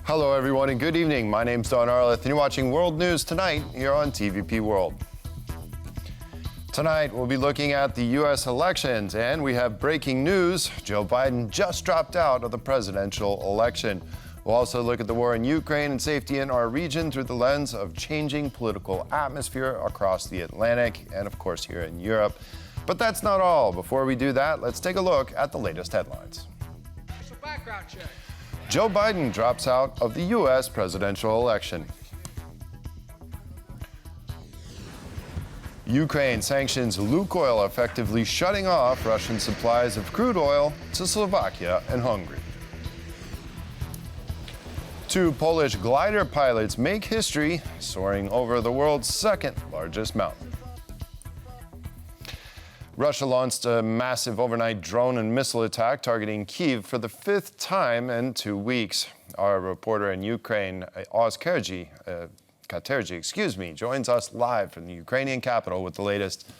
Hello, everyone, and good evening. My name's Don Arleth, and you're watching World News Tonight here on TVP World. Tonight, we'll be looking at the U.S. elections, and we have breaking news. Joe Biden just dropped out of the presidential election. We'll also look at the war in Ukraine and safety in our region through the lens of changing political atmosphere across the Atlantic and, of course, here in Europe. But that's not all. Before we do that, let's take a look at the latest headlines. It's a background check. Joe Biden drops out of the U.S. presidential election. Ukraine sanctions Lukoil, effectively shutting off Russian supplies of crude oil to Slovakia and Hungary. Two Polish glider pilots make history, soaring over the world's second largest mountain. Russia launched a massive overnight drone and missile attack targeting Kyiv for the fifth time in 2 weeks. Our reporter in Ukraine, Oz Katerji, joins us live from the Ukrainian capital with the latest.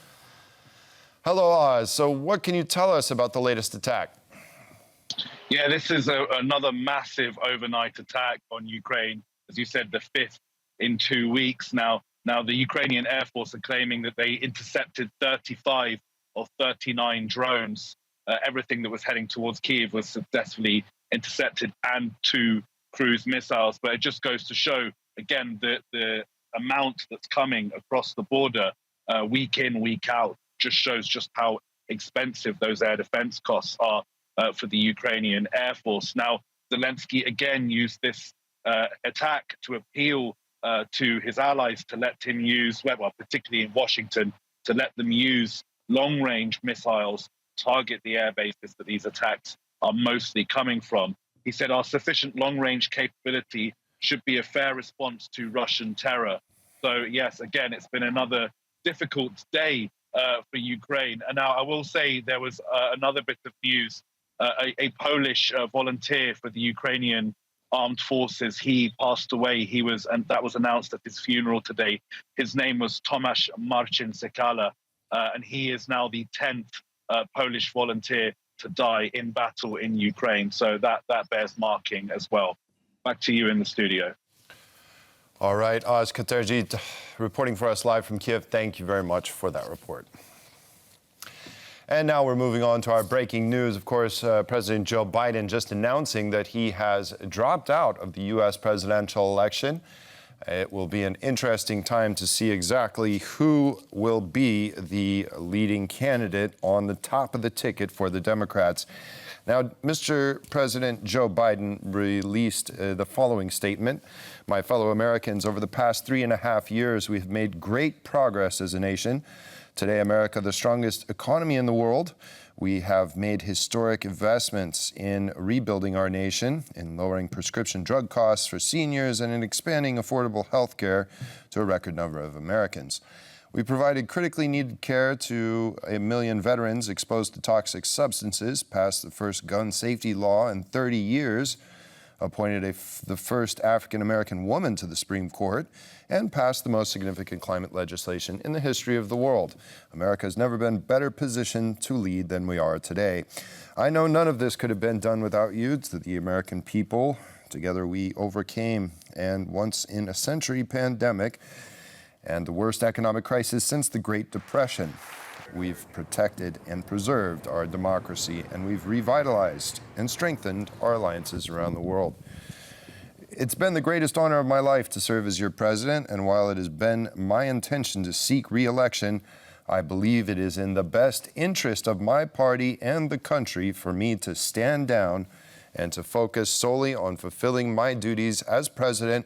Hello, Oz. So what can you tell us about the latest attack? Yeah, this is another massive overnight attack on Ukraine. As you said, the fifth in 2 weeks now. Now, the Ukrainian Air Force are claiming that they intercepted 35 of 39 drones. Everything that was heading towards Kyiv was successfully intercepted, and 2 cruise missiles. But it just goes to show, again, the amount that's coming across the border week in, week out just shows just how expensive those air defense costs are for the Ukrainian Air Force. Now, Zelensky again used this attack to appeal to his allies to let him use, well, particularly in Washington, to let them use long-range missiles target the air bases that these attacks are mostly coming from. He said our sufficient long-range capability should be a fair response to Russian terror. So, yes, again, it's been another difficult day for Ukraine. And now I will say there was another bit of news. A Polish volunteer for the Ukrainian armed forces, he passed away. And that was announced at his funeral today. His name was Tomasz Marcin Sekala. And he is now the 10th Polish volunteer to die in battle in Ukraine. So that bears marking as well. Back to you in the studio. All right, Oz Katerji, reporting for us live from Kyiv. Thank you very much for that report. And now we're moving on to our breaking news. Of course, President Joe Biden just announcing that he has dropped out of the U.S. presidential election. It will be an interesting time to see exactly who will be the leading candidate on the top of the ticket for the Democrats. Now, Mr. President Joe Biden released the following statement. My fellow Americans, over the past 3.5 years, we have made great progress as a nation. Today, America, the strongest economy in the world. We have made historic investments in rebuilding our nation, in lowering prescription drug costs for seniors, and in expanding affordable health care to a record number of Americans. We provided critically needed care to 1 million veterans exposed to toxic substances, passed the first gun safety law in 30 years, appointed the first African-American woman to the Supreme Court, and passed the most significant climate legislation in the history of the world. America has never been better positioned to lead than we are today. I know none of this could have been done without you, the American people. Together we overcame an once-in-a-century pandemic and the worst economic crisis since the Great Depression. We've protected and preserved our democracy, and we've revitalized and strengthened our alliances around the world. It's been the greatest honor of my life to serve as your president, and while it has been my intention to seek re-election, I believe it is in the best interest of my party and the country for me to stand down and to focus solely on fulfilling my duties as president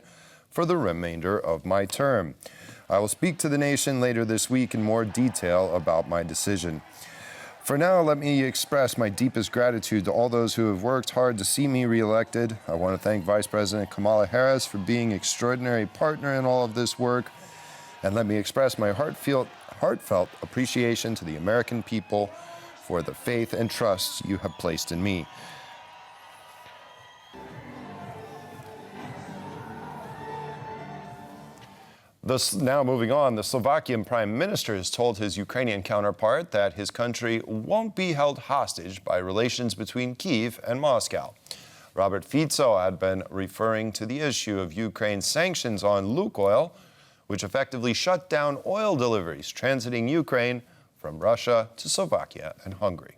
for the remainder of my term. I will speak to the nation later this week in more detail about my decision. For now, let me express my deepest gratitude to all those who have worked hard to see me reelected. I want to thank Vice President Kamala Harris for being an extraordinary partner in all of this work. And let me express my heartfelt appreciation to the American people for the faith and trust you have placed in me. Now moving on, the Slovakian Prime Minister has told his Ukrainian counterpart that his country won't be held hostage by relations between Kyiv and Moscow. Robert Fico had been referring to the issue of Ukraine's sanctions on Lukoil, which effectively shut down oil deliveries transiting Ukraine from Russia to Slovakia and Hungary.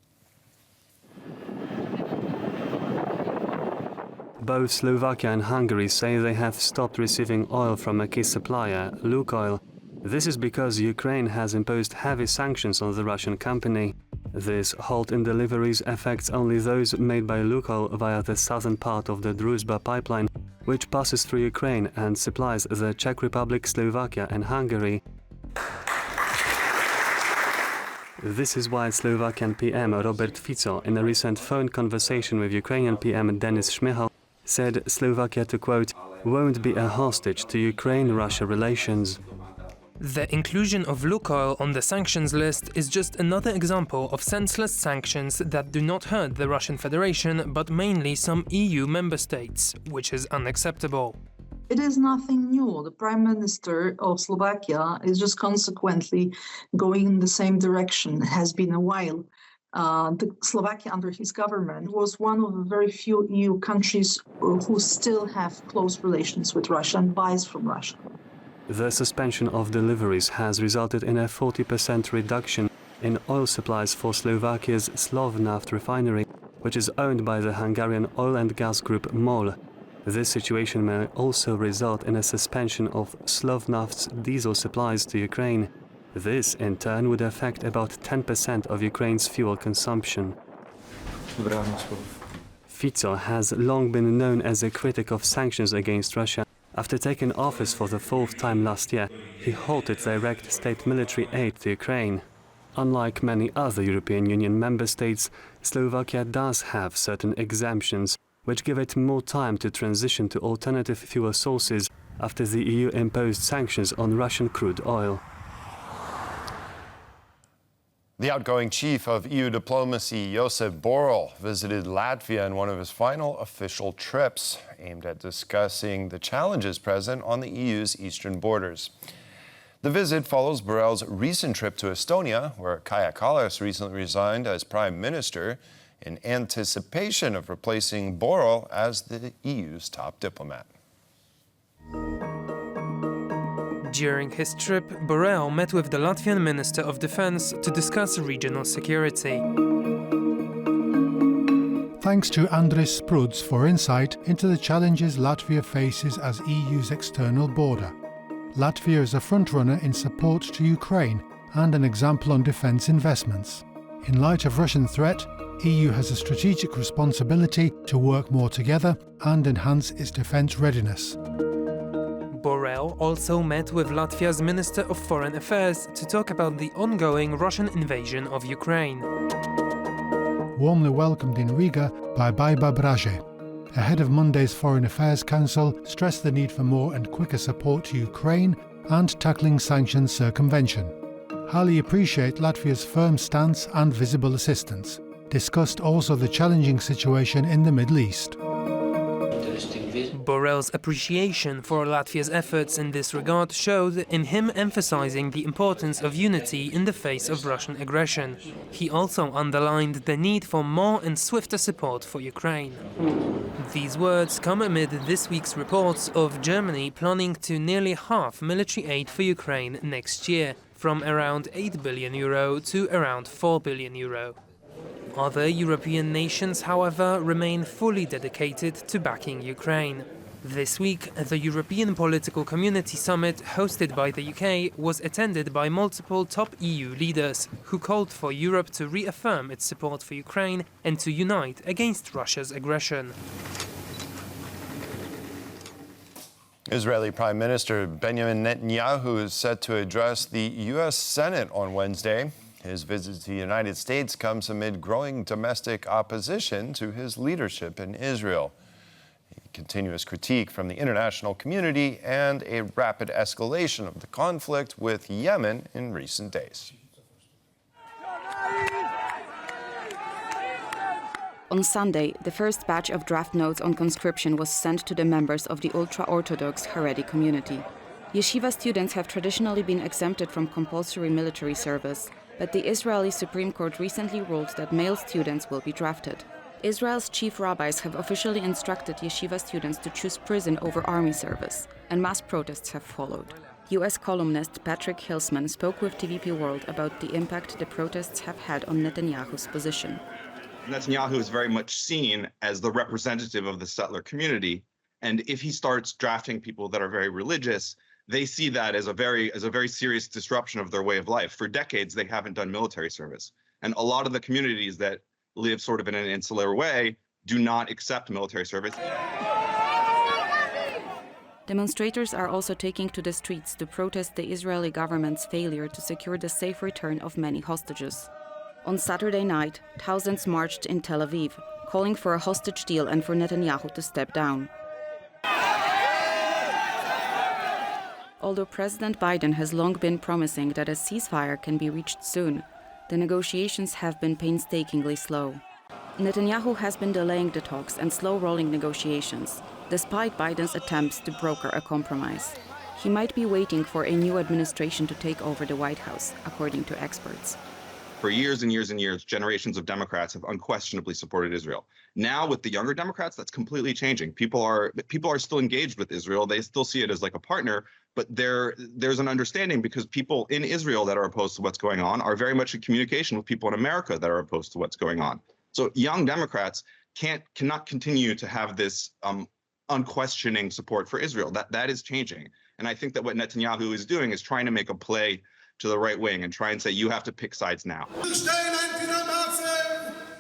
Both Slovakia and Hungary say they have stopped receiving oil from a key supplier, Lukoil. This is because Ukraine has imposed heavy sanctions on the Russian company. This halt in deliveries affects only those made by Lukoil via the southern part of the Druzhba pipeline, which passes through Ukraine and supplies the Czech Republic, Slovakia and Hungary. This is why Slovakian PM Robert Fico, in a recent phone conversation with Ukrainian PM Denis Shmyhal, said Slovakia, to quote, won't be a hostage to Ukraine-Russia relations. The inclusion of Lukoil on the sanctions list is just another example of senseless sanctions that do not hurt the Russian Federation, but mainly some EU member states, which is unacceptable. It is nothing new. The Prime Minister of Slovakia is just consequently going in the same direction. It has been a while. Slovakia under his government was one of the very few EU countries who still have close relations with Russia and buys from Russia. The suspension of deliveries has resulted in a 40% reduction in oil supplies for Slovakia's Slovnaft refinery, which is owned by the Hungarian oil and gas group MOL. This situation may also result in a suspension of Slovnaft's diesel supplies to Ukraine. This, in turn, would affect about 10% of Ukraine's fuel consumption. Fico has long been known as a critic of sanctions against Russia. After taking office for the fourth time last year, he halted direct state military aid to Ukraine. Unlike many other European Union member states, Slovakia does have certain exemptions, which give it more time to transition to alternative fuel sources after the EU imposed sanctions on Russian crude oil. The outgoing chief of EU diplomacy, Josep Borrell, visited Latvia in one of his final official trips, aimed at discussing the challenges present on the EU's eastern borders. The visit follows Borrell's recent trip to Estonia, where Kaja Kallas recently resigned as prime minister in anticipation of replacing Borrell as the EU's top diplomat. During his trip, Borrell met with the Latvian Minister of Defense to discuss regional security. Thanks to Andris Spruds for insight into the challenges Latvia faces as EU's external border. Latvia is a frontrunner in support to Ukraine and an example on defence investments. In light of Russian threat, EU has a strategic responsibility to work more together and enhance its defence readiness. Borrell also met with Latvia's Minister of Foreign Affairs to talk about the ongoing Russian invasion of Ukraine. Warmly welcomed in Riga by Baiba Braže, ahead of Monday's Foreign Affairs Council, stressed the need for more and quicker support to Ukraine and tackling sanctions circumvention. Highly appreciate Latvia's firm stance and visible assistance. Discussed also the challenging situation in the Middle East. Borrell's appreciation for Latvia's efforts in this regard showed in him emphasizing the importance of unity in the face of Russian aggression. He also underlined the need for more and swifter support for Ukraine. These words come amid this week's reports of Germany planning to nearly halve military aid for Ukraine next year, from around €8 billion to around €4 billion. Other European nations, however, remain fully dedicated to backing Ukraine. This week, the European Political Community Summit, hosted by the UK, was attended by multiple top EU leaders, who called for Europe to reaffirm its support for Ukraine and to unite against Russia's aggression. Israeli Prime Minister Benjamin Netanyahu is set to address the U.S. Senate on Wednesday. His visit to the United States comes amid growing domestic opposition to his leadership in Israel, continuous critique from the international community, and a rapid escalation of the conflict with Yemen in recent days. On Sunday, the first batch of draft notes on conscription was sent to the members of the ultra-Orthodox Haredi community. Yeshiva students have traditionally been exempted from compulsory military service, but the Israeli Supreme Court recently ruled that male students will be drafted. Israel's chief rabbis have officially instructed yeshiva students to choose prison over army service, and mass protests have followed. US columnist Patrick Hilsman spoke with TVP World about the impact the protests have had on Netanyahu's position. Netanyahu is very much seen as the representative of the settler community, and if he starts drafting people that are very religious, they see that as a very serious disruption of their way of life. For decades, they haven't done military service, and a lot of the communities that live sort of in an insular way do not accept military service. Demonstrators are also taking to the streets to protest the Israeli government's failure to secure the safe return of many hostages. On Saturday night, thousands marched in Tel Aviv, calling for a hostage deal and for Netanyahu to step down. Although President Biden has long been promising that a ceasefire can be reached soon, the negotiations have been painstakingly slow. Netanyahu has been delaying the talks and slow-rolling negotiations, despite Biden's attempts to broker a compromise. He might be waiting for a new administration to take over the White House, according to experts. For years and years and years, generations of Democrats have unquestionably supported Israel. Now, with the younger Democrats, that's completely changing. People are still engaged with Israel. They still see it as like a partner, but there's an understanding because people in Israel that are opposed to what's going on are very much in communication with people in America that are opposed to what's going on. So young Democrats cannot continue to have this unquestioning support for Israel. That is changing. And I think that what Netanyahu is doing is trying to make a play to the right wing and try and say, you have to pick sides now.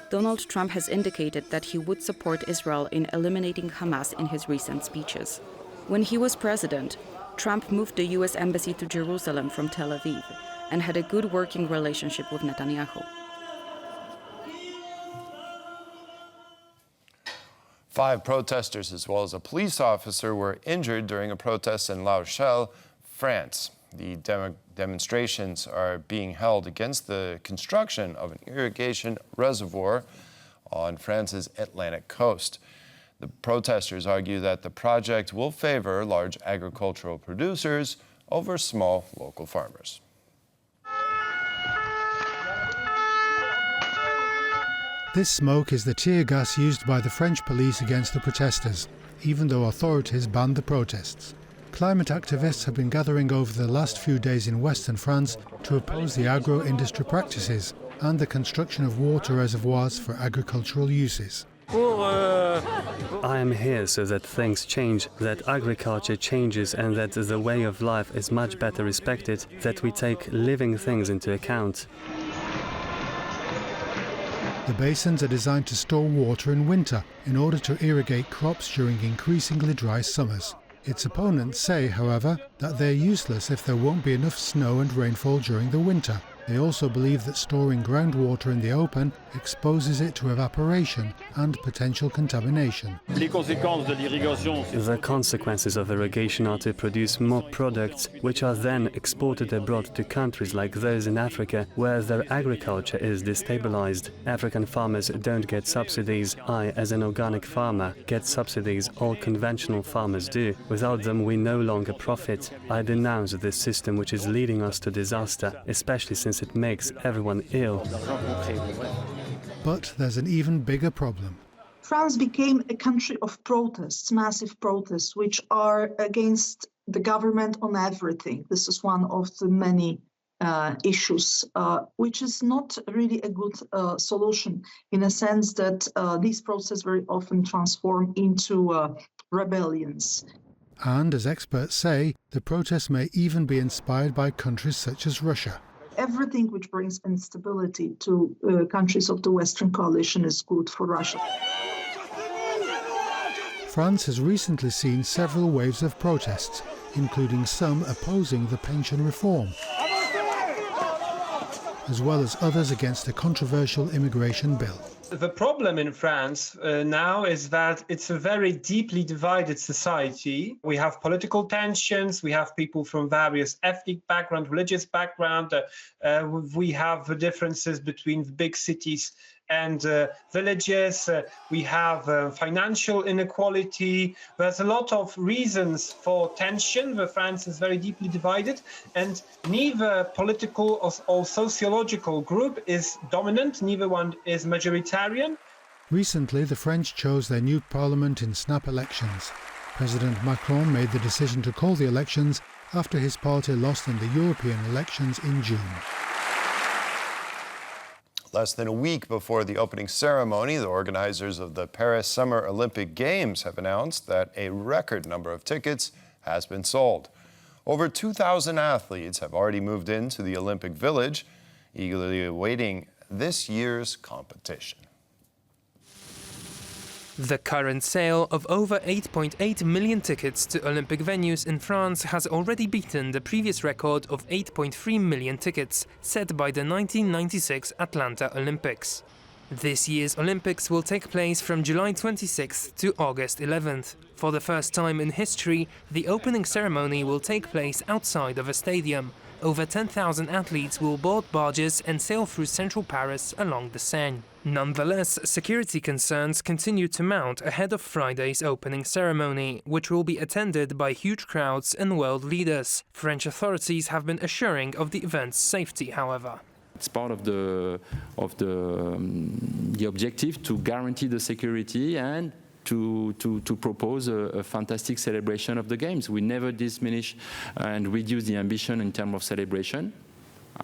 Donald Trump has indicated that he would support Israel in eliminating Hamas in his recent speeches. When he was president, Trump moved the U.S. embassy to Jerusalem from Tel Aviv and had a good working relationship with Netanyahu. 5 protesters as well as a police officer were injured during a protest in La Rochelle, France. The demonstrations are being held against the construction of an irrigation reservoir on France's Atlantic coast. The protesters argue that the project will favor large agricultural producers over small local farmers. This smoke is the tear gas used by the French police against the protesters, even though authorities banned the protests. Climate activists have been gathering over the last few days in western France to oppose the agro-industry practices and the construction of water reservoirs for agricultural uses. I am here so that things change, that agriculture changes and that the way of life is much better respected, that we take living things into account. The basins are designed to store water in winter in order to irrigate crops during increasingly dry summers. Its opponents say, however, that they're useless if there won't be enough snow and rainfall during the winter. They also believe that storing groundwater in the open exposes it to evaporation and potential contamination. The consequences of irrigation are to produce more products, which are then exported abroad to countries like those in Africa, where their agriculture is destabilized. African farmers don't get subsidies. I, as an organic farmer, get subsidies. All conventional farmers do. Without them, we no longer profit. I denounce this system which is leading us to disaster, especially since it makes everyone ill. But there's an even bigger problem. France became a country of protests, massive protests, which are against the government on everything. This is one of the many issues, which is not really a good solution in a sense that these protests very often transform into rebellions. And as experts say, the protests may even be inspired by countries such as Russia. Everything which brings instability to countries of the Western coalition is good for Russia. France has recently seen several waves of protests, including some opposing the pension reform, as well as others against a controversial immigration bill. The problem in France now is that it's a very deeply divided society. We have political tensions, we have people from various ethnic background, religious background, we have differences between big cities and villages, we have financial inequality. There's a lot of reasons for tension. France is very deeply divided, and neither political or sociological group is dominant, neither one is majoritarian. Recently, the French chose their new parliament in snap elections. President Macron made the decision to call the elections after his party lost in the European elections in June. Less than a week before the opening ceremony, the organizers of the Paris Summer Olympic Games have announced that a record number of tickets has been sold. Over 2,000 athletes have already moved into the Olympic Village, eagerly awaiting this year's competition. The current sale of over 8.8 million tickets to Olympic venues in France has already beaten the previous record of 8.3 million tickets set by the 1996 Atlanta Olympics. This year's Olympics will take place from July 26th to August 11th. For the first time in history, the opening ceremony will take place outside of a stadium. Over 10,000 athletes will board barges and sail through central Paris along the Seine. Nonetheless, security concerns continue to mount ahead of Friday's opening ceremony, which will be attended by huge crowds and world leaders. French authorities have been assuring of the event's safety, however. It's part of the objective to guarantee the security and to propose a fantastic celebration of the Games. We never diminish and reduce the ambition in terms of celebration.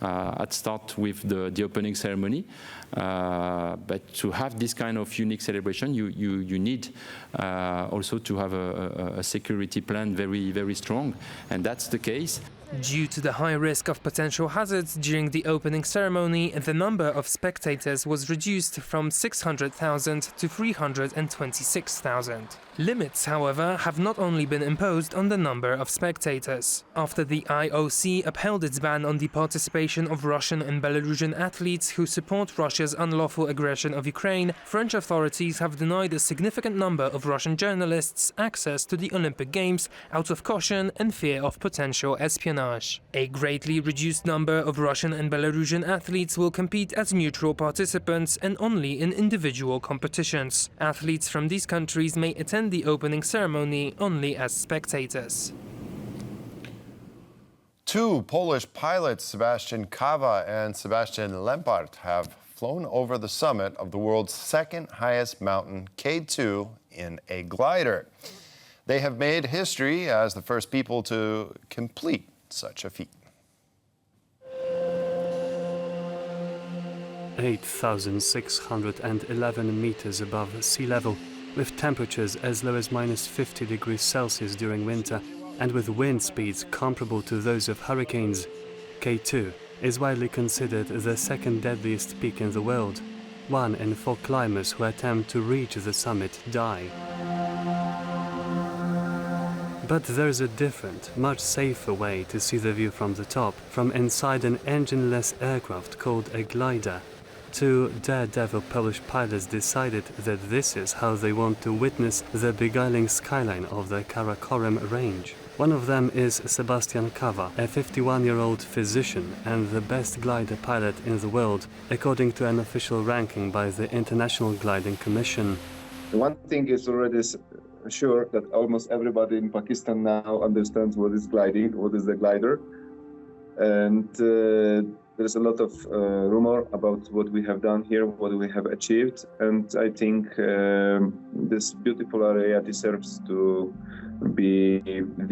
I'd start with the opening ceremony, but to have this kind of unique celebration, you need also to have a security plan very, very strong, and that's the case. Due to the high risk of potential hazards during the opening ceremony, the number of spectators was reduced from 600,000 to 326,000. Limits, however, have not only been imposed on the number of spectators. After the IOC upheld its ban on the participation of Russian and Belarusian athletes who support Russia's unlawful aggression of Ukraine, French authorities have denied a significant number of Russian journalists access to the Olympic Games out of caution and fear of potential espionage. A greatly reduced number of Russian and Belarusian athletes will compete as neutral participants and only in individual competitions. Athletes from these countries may attend the opening ceremony only as spectators. Two Polish pilots, Sebastian Kyiv and Sebastian Lempart, have flown over the summit of the world's second highest mountain, K2, in a glider. They have made history as the first people to complete such a feat. 8,611 meters above sea level, with temperatures as low as -50 degrees Celsius during winter, and with wind speeds comparable to those of hurricanes, K2 is widely considered the second deadliest peak in the world. 1 in 4 climbers who attempt to reach the summit die. But there's a different, much safer way to see the view from the top, from inside an engine-less aircraft called a glider. Two daredevil Polish pilots decided that this is how they want to witness the beguiling skyline of the Karakorum range. One of them is Sebastian Kyiv, a 51-year-old physician and the best glider pilot in the world, according to an official ranking by the International Gliding Commission. One thing is already sure, that almost everybody in Pakistan now understands what is gliding, what is the glider. And there's a lot of rumor about what we have done here, what we have achieved. And I think this beautiful area deserves to be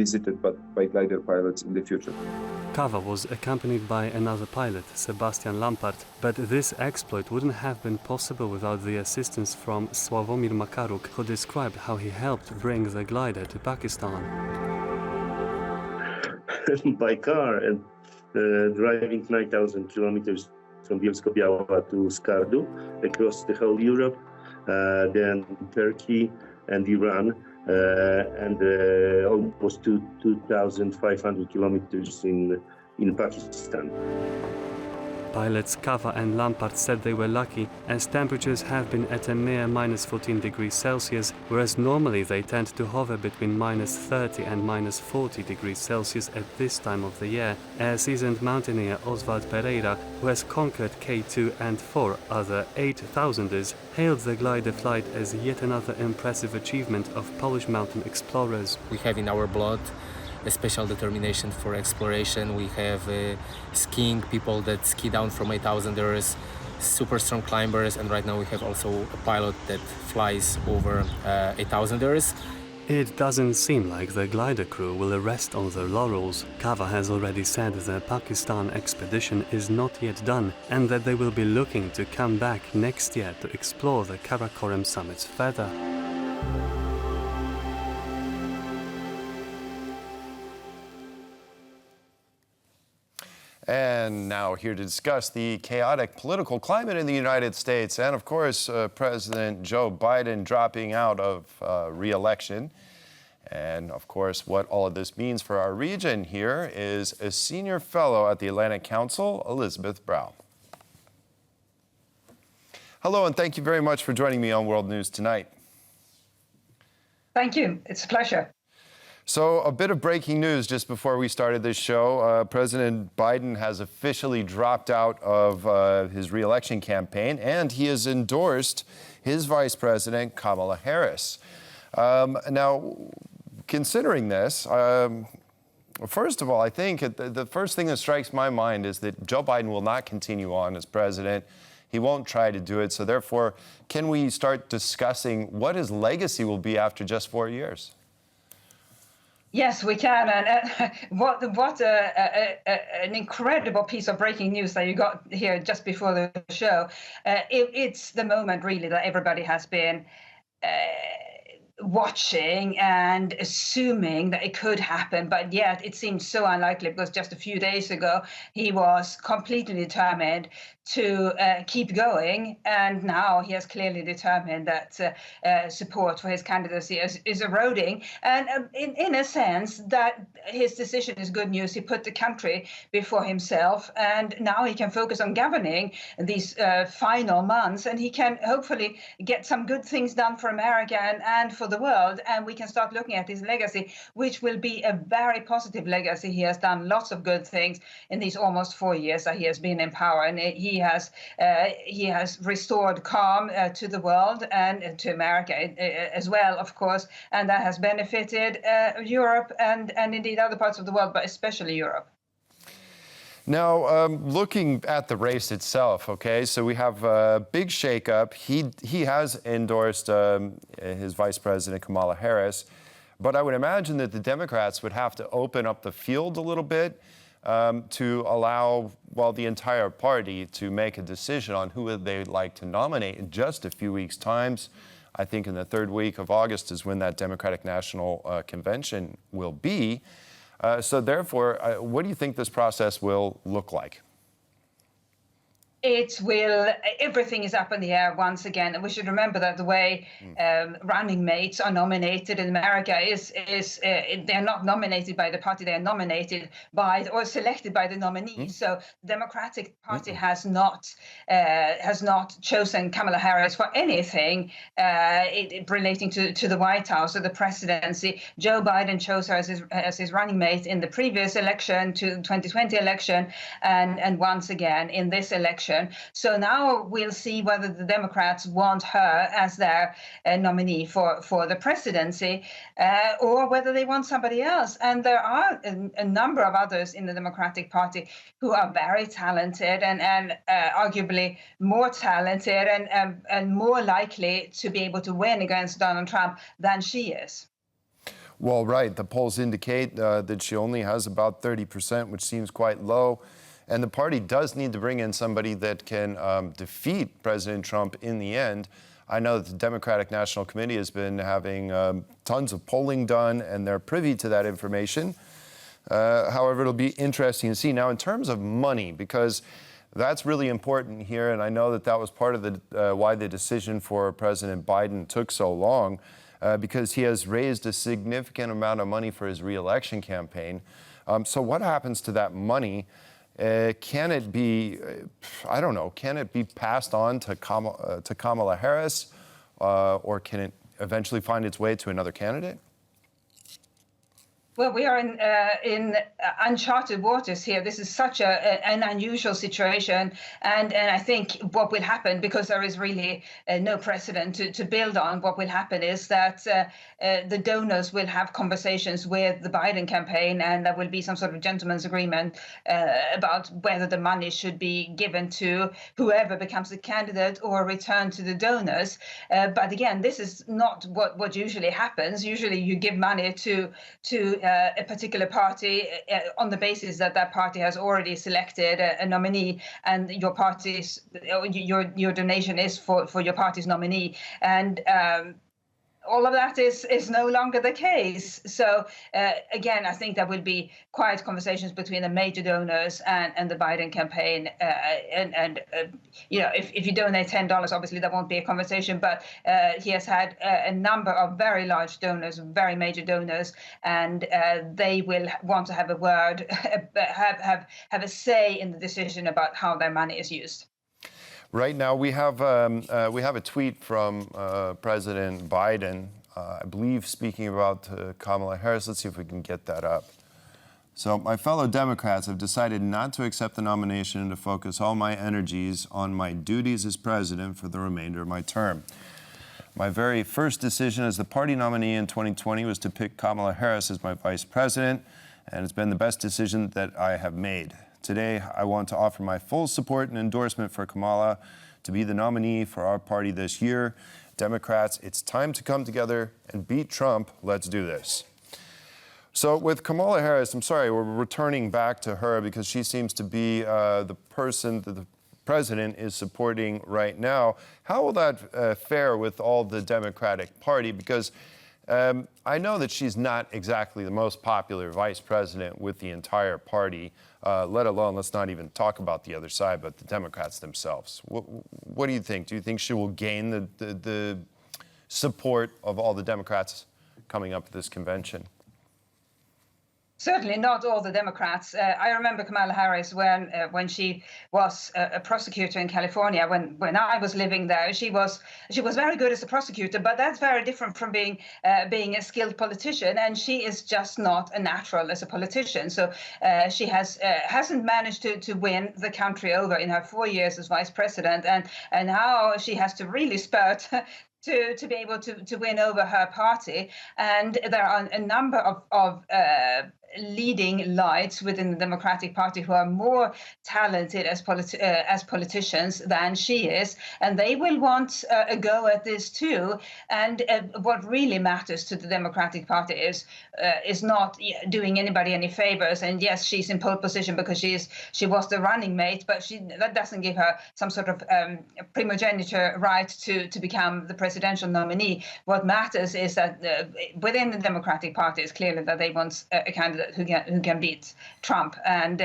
visited by glider pilots in the future. Kyiv was accompanied by another pilot, Sebastian Lempart, but this exploit wouldn't have been possible without the assistance from Sławomir Makaruk, who described how he helped bring the glider to Pakistan. By car and driving 9,000 kilometers from Bielsko-Biała to Skardu, across the whole Europe, then Turkey and Iran, and almost 2,500 kilometers in Pakistan. Pilots Kyiv and Lempart said they were lucky, as temperatures have been at a mere -14 degrees Celsius, whereas normally they tend to hover between -30 and -40 degrees Celsius at this time of the year. A seasoned mountaineer Oswald Pereira, who has conquered K2 and 4 other 8,000ers, hailed the glider flight as yet another impressive achievement of Polish mountain explorers. We have in our blood a special determination for exploration. We have skiing people that ski down from 8,000ers, super strong climbers, and right now we have also a pilot that flies over 8,000 meters. It doesn't seem like the glider crew will rest on their laurels. Kava has already said the Pakistan expedition is not yet done and that they will be looking to come back next year to explore the Karakoram summits further. And now here to discuss the chaotic political climate in the United States and, of course, President Joe Biden dropping out of re-election. And, of course, what all of this means for our region here is a senior fellow at the Atlantic Council, Elizabeth Brow. Hello, and thank you very much for joining me on World News tonight. Thank you. It's a pleasure. So a bit of breaking news just before we started this show. President Biden has officially dropped out of his re-election campaign, and he has endorsed his vice president, Kamala Harris. Now, considering this, first of all, I think the first thing that strikes my mind is that Joe Biden will not continue on as president. He won't try to do it. So therefore, can we start discussing what his legacy will be after just 4 years? Yes, we can. And what an incredible piece of breaking news that you got here just before the show. It's the moment, really, that everybody has been watching and assuming that it could happen, but yet it seems so unlikely because just a few days ago he was completely determined to keep going, and now he has clearly determined that support for his candidacy is eroding. And in a sense, that his decision is good news. He put the country before himself, and now he can focus on governing these final months, and he can hopefully get some good things done for America and for the world, and we can start looking at his legacy, which will be a very positive legacy. He has done lots of good things in these almost 4 years that he has been in power, and he has restored calm to the world and to America as well, of course, and that has benefited Europe and indeed other parts of the world, but especially Europe. Now, looking at the race itself, okay, so we have a big shakeup. He has endorsed his vice president, Kamala Harris, but I would imagine that the Democrats would have to open up the field a little bit to allow, well, the entire party to make a decision on who they'd like to nominate in just a few weeks' time. I think in the third week of August is when that Democratic National Convention will be. So therefore, what do you think this process will look like? Everything is up in the air once again. And we should remember that the way running mates are nominated in America is they're not nominated by the party, they're nominated by or selected by the nominee. So the Democratic Party has not chosen Kamala Harris for anything relating to the White House or the presidency. Joe Biden chose her as his running mate in the previous election, to the 2020 election, and once again in this election. So now we'll see whether the Democrats want her as their nominee for the presidency or whether they want somebody else. And there are a number of others in the Democratic Party who are very talented and arguably more talented and more likely to be able to win against Donald Trump than she is. Well, right. The polls indicate that she only has about 30%, which seems quite low. And the party does need to bring in somebody that can defeat President Trump in the end. I know that the Democratic National Committee has been having tons of polling done, and they're privy to that information. However, it'll be interesting to see. Now, in terms of money, because that's really important here, and I know that that was part of the why the decision for President Biden took so long, because he has raised a significant amount of money for his re-election campaign. So what happens to that money? Can it be, I don't know, can it be passed on to Kamala Harris, or can it eventually find its way to another candidate? Well, we are in uncharted waters here. This is such an unusual situation, and I think what will happen, because there is really no precedent to build on, what will happen is that the donors will have conversations with the Biden campaign, and there will be some sort of gentleman's agreement about whether the money should be given to whoever becomes the candidate or returned to the donors. But again, this is not what usually happens. Usually, you give money to a particular party on the basis that that party has already selected a nominee, and your party's your donation is for your party's nominee, and all of that is no longer the case. So again, I think there will be quiet conversations between the major donors and the Biden campaign. You know, if you donate $10, obviously there won't be a conversation. But he has had a number of very large donors, very major donors, and they will want to have a word, have a say in the decision about how their money is used. Right now, we have a tweet from President Biden, I believe, speaking about Kamala Harris. Let's see if we can get that up. So, my fellow Democrats have decided not to accept the nomination and to focus all my energies on my duties as president for the remainder of my term. My very first decision as the party nominee in 2020 was to pick Kamala Harris as my vice president, and it's been the best decision that I have made. Today, I want to offer my full support and endorsement for Kamala to be the nominee for our party this year. Democrats, it's time to come together and beat Trump. Let's do this. So with Kamala Harris, I'm sorry, we're returning back to her because she seems to be the person that the president is supporting right now. How will that fare with all the Democratic Party? Because I know that she's not exactly the most popular vice president with the entire party, let alone, let's not even talk about the other side, but the Democrats themselves. What do you think? Do you think she will gain the support of all the Democrats coming up to this convention? Certainly not all the Democrats. I remember Kamala Harris when she was a prosecutor in California. When I was living there, she was very good as a prosecutor, but that's very different from being a skilled politician. And she is just not a natural as a politician. So she hasn't managed to win the country over in her 4 years as vice president, and now she has to really spurt to be able to win over her party. And there are a number of leading lights within the Democratic Party who are more talented as politicians than she is, and they will want a go at this too. And what really matters to the Democratic Party is not doing anybody any favors. And yes, she's in pole position because she was the running mate, but that doesn't give her some sort of primogeniture right to become the presidential nominee. What matters is that within the Democratic Party, it's clearly that they want a candidate who can beat Trump. And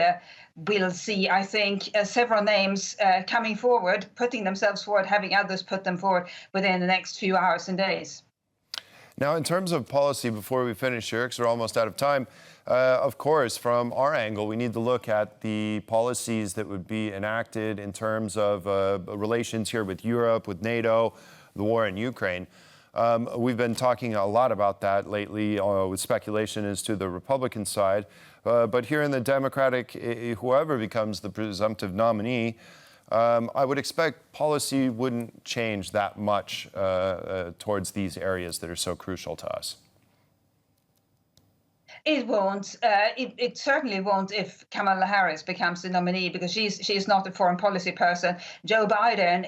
we'll see, I think, several names coming forward, putting themselves forward, having others put them forward within the next few hours and days. Now, in terms of policy, before we finish here, because we're almost out of time, of course, from our angle, we need to look at the policies that would be enacted in terms of relations here with Europe, with NATO, the war in Ukraine. We've been talking a lot about that lately with speculation as to the Republican side. But here in the Democratic, whoever becomes the presumptive nominee, I would expect policy wouldn't change that much towards these areas that are so crucial to us. It won't. It certainly won't if Kamala Harris becomes the nominee, because she's not a foreign policy person. Joe Biden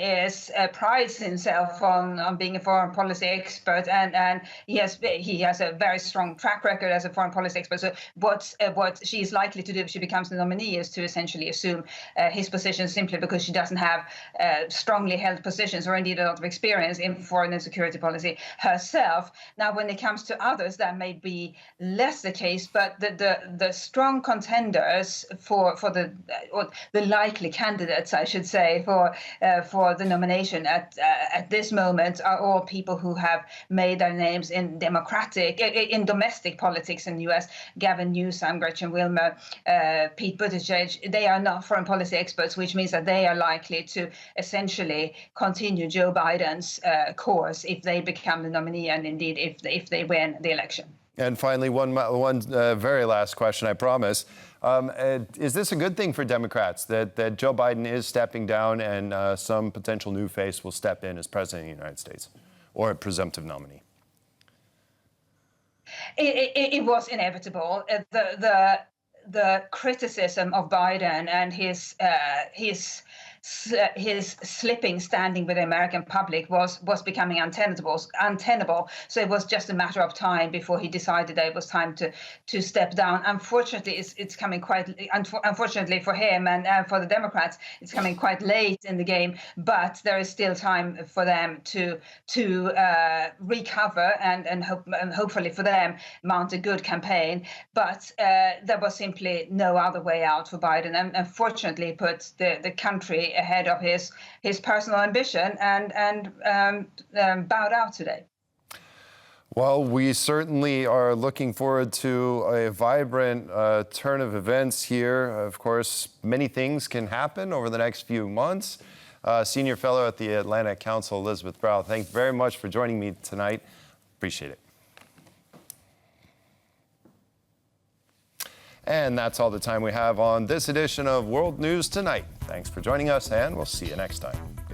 prides himself on being a foreign policy expert, and he has a very strong track record as a foreign policy expert. So what she's likely to do if she becomes the nominee is to essentially assume his position, simply because she doesn't have strongly held positions or indeed a lot of experience in foreign and security policy herself. Now, when it comes to others, that may be less the case. But the strong contenders for the likely candidates, I should say, for the nomination at this moment are all people who have made their names in domestic politics in the U.S. Gavin Newsom, Gretchen Whitmer, Pete Buttigieg. They are not foreign policy experts, which means that they are likely to essentially continue Joe Biden's course if they become the nominee, and indeed if they win the election. And finally, one very last question, I promise. Is this a good thing for Democrats that Joe Biden is stepping down and some potential new face will step in as president of the United States, or a presumptive nominee? It was inevitable. The criticism of Biden and his slipping standing with the American public was becoming untenable. So it was just a matter of time before he decided that it was time to step down. Unfortunately, it's coming unfortunately for him and for the Democrats, it's coming quite late in the game. But there is still time for them to recover and hopefully for them mount a good campaign. But there was simply no other way out for Biden, and unfortunately put the country ahead of his personal ambition and bowed out today. Well, we certainly are looking forward to a vibrant turn of events here. Of course, many things can happen over the next few months. Senior Fellow at the Atlantic Council, Elizabeth Brow, thank you very much for joining me tonight. Appreciate it. And that's all the time we have on this edition of World News Tonight. Thanks for joining us, and we'll see you next time.